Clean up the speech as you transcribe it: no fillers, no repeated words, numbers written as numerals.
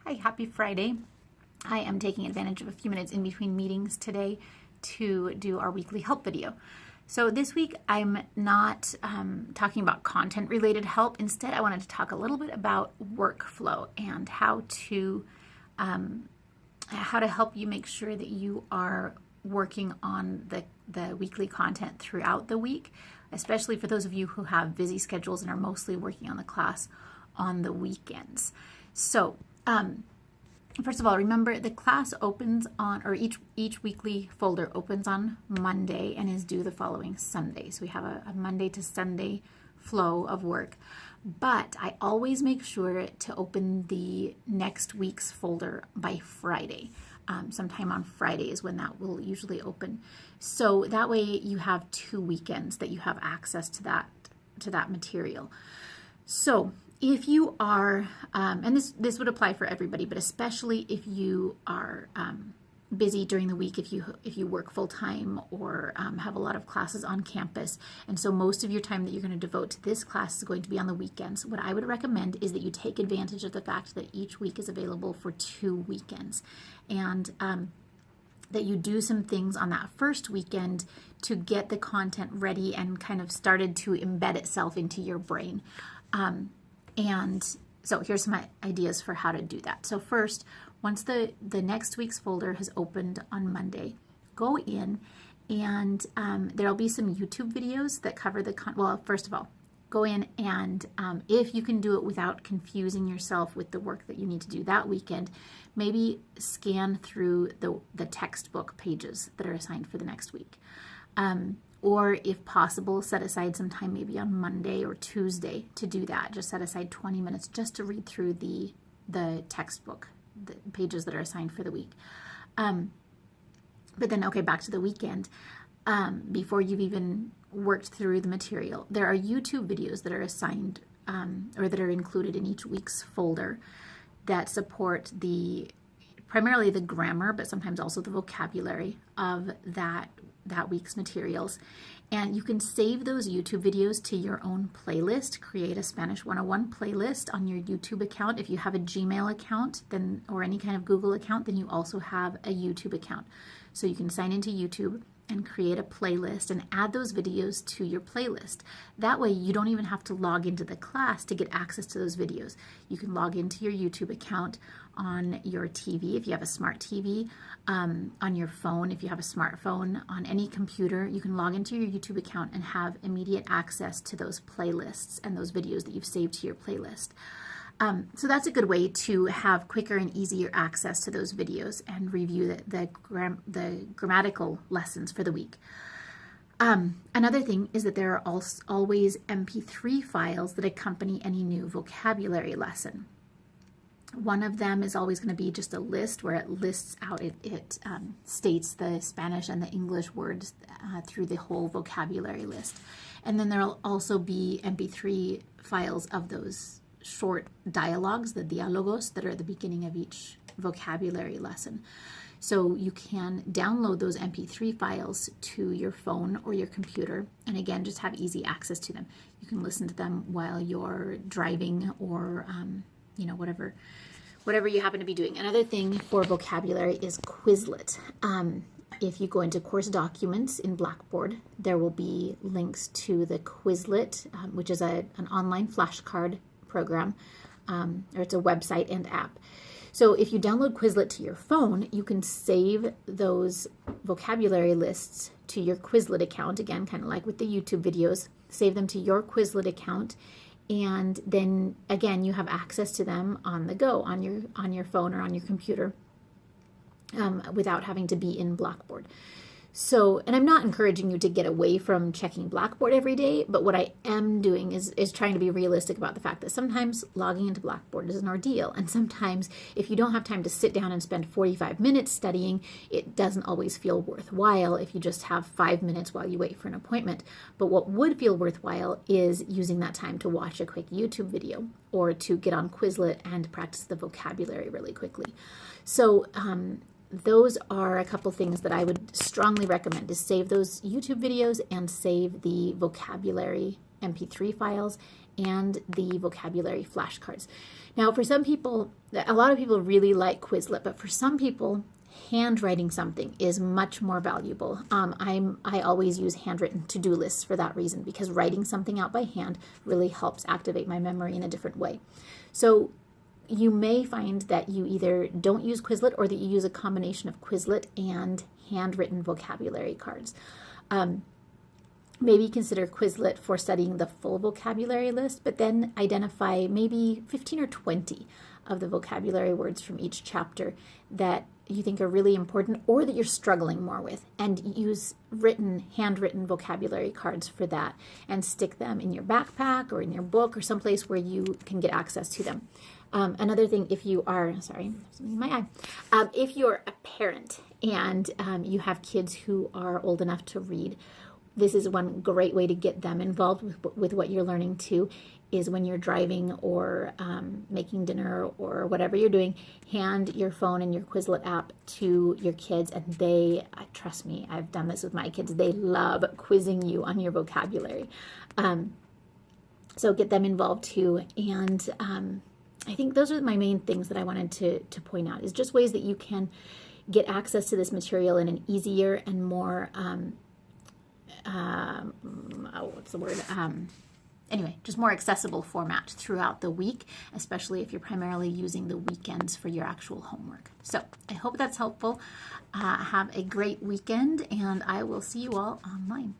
Hi, happy Friday. I am taking advantage of a few minutes in between meetings today to do our weekly help video. So this week I'm not talking about content related help. Instead, I wanted to talk a little bit about workflow and how to help you make sure that you are working on the weekly content throughout the week, especially for those of you who have busy schedules and are mostly working on the class on the weekends. So first of all, remember the class opens on, or each weekly folder opens on Monday and is due the following Sunday. So we have a Monday to Sunday flow of work. But I always make sure to open the next week's folder by Friday. Sometime on Friday is when that will usually open. So that way you have 2 weekends that you have access to that material. So if you are, and this would apply for everybody, but especially if you are busy during the week, if you work full time or have a lot of classes on campus, and so most of your time that you're going to devote to this class is going to be on the weekends, what I would recommend is that you take advantage of the fact that each week is available for 2 weekends, and that you do some things on that first weekend to get the content ready and kind of started to embed itself into your brain. And so here's some ideas for how to do that. So first, once the next week's folder has opened on Monday, go in and there'll be some YouTube videos that cover well, first of all, go in and if you can do it without confusing yourself with the work that you need to do that weekend, maybe scan through the textbook pages that are assigned for the next week. Or if possible, set aside some time maybe on Monday or Tuesday to do that. Just set aside 20 minutes just to read through the textbook, the pages that are assigned for the week. But then, okay, back to the weekend. Before you've even worked through the material, there are YouTube videos that are assigned or that are included in each week's folder that support primarily the grammar, but sometimes also the vocabulary of that week's materials. And you can save those YouTube videos to your own playlist. Create a Spanish 101 playlist on your YouTube account. If you have a Gmail account or any kind of Google account, then you also have a YouTube account. So you can sign into YouTube and create a playlist and add those videos to your playlist. That way you don't even have to log into the class to get access to those videos. You can log into your YouTube account on your TV if you have a smart TV, on your phone if you have a smartphone, on any computer. You can log into your YouTube account and have immediate access to those playlists and those videos that you've saved to your playlist. So that's a good way to have quicker and easier access to those videos and review the grammatical lessons for the week. Another thing is that there are always MP3 files that accompany any new vocabulary lesson. One of them is always going to be just a list where it lists out, it states the Spanish and the English words through the whole vocabulary list. And then there will also be MP3 files of those short dialogues, the diálogos, that are at the beginning of each vocabulary lesson. So you can download those MP3 files to your phone or your computer, and again, just have easy access to them. You can listen to them while you're driving or whatever you happen to be doing. Another thing for vocabulary is Quizlet. If you go into course documents in Blackboard, there will be links to the Quizlet, which is an online flashcard program, or it's a website and app. So if you download Quizlet to your phone, you can save those vocabulary lists to your Quizlet account, again, kind of like with the YouTube videos, save them to your Quizlet account, and then again you have access to them on the go, on your phone or on your computer, without having to be in Blackboard. So, and I'm not encouraging you to get away from checking Blackboard every day, but what I am doing is trying to be realistic about the fact that sometimes logging into Blackboard is an ordeal, and sometimes if you don't have time to sit down and spend 45 minutes studying, it doesn't always feel worthwhile if you just have 5 minutes while you wait for an appointment. But what would feel worthwhile is using that time to watch a quick YouTube video or to get on Quizlet and practice the vocabulary really quickly. So, those are a couple things that I would strongly recommend, is save those YouTube videos and save the vocabulary MP3 files and the vocabulary flashcards. Now, for some people, a lot of people really like Quizlet, but for some people, handwriting something is much more valuable. I always use handwritten to-do lists for that reason, because writing something out by hand really helps activate my memory in a different way. So you may find that you either don't use Quizlet or that you use a combination of Quizlet and handwritten vocabulary cards. Maybe consider Quizlet for studying the full vocabulary list, but then identify maybe 15 or 20 of the vocabulary words from each chapter that you think are really important or that you're struggling more with, and use handwritten vocabulary cards for that, and stick them in your backpack or in your book or someplace where you can get access to them. Another thing, if you are, sorry, something in my eye. If you're a parent and you have kids who are old enough to read, this is one great way to get them involved with what you're learning too, is when you're driving or making dinner or whatever you're doing, hand your phone and your Quizlet app to your kids, and they, trust me, I've done this with my kids, they love quizzing you on your vocabulary. So get them involved too. And I think those are my main things that I wanted to point out, is just ways that you can get access to this material in an easier and more, anyway, just more accessible format throughout the week, especially if you're primarily using the weekends for your actual homework. So I hope that's helpful. Have a great weekend, and I will see you all online.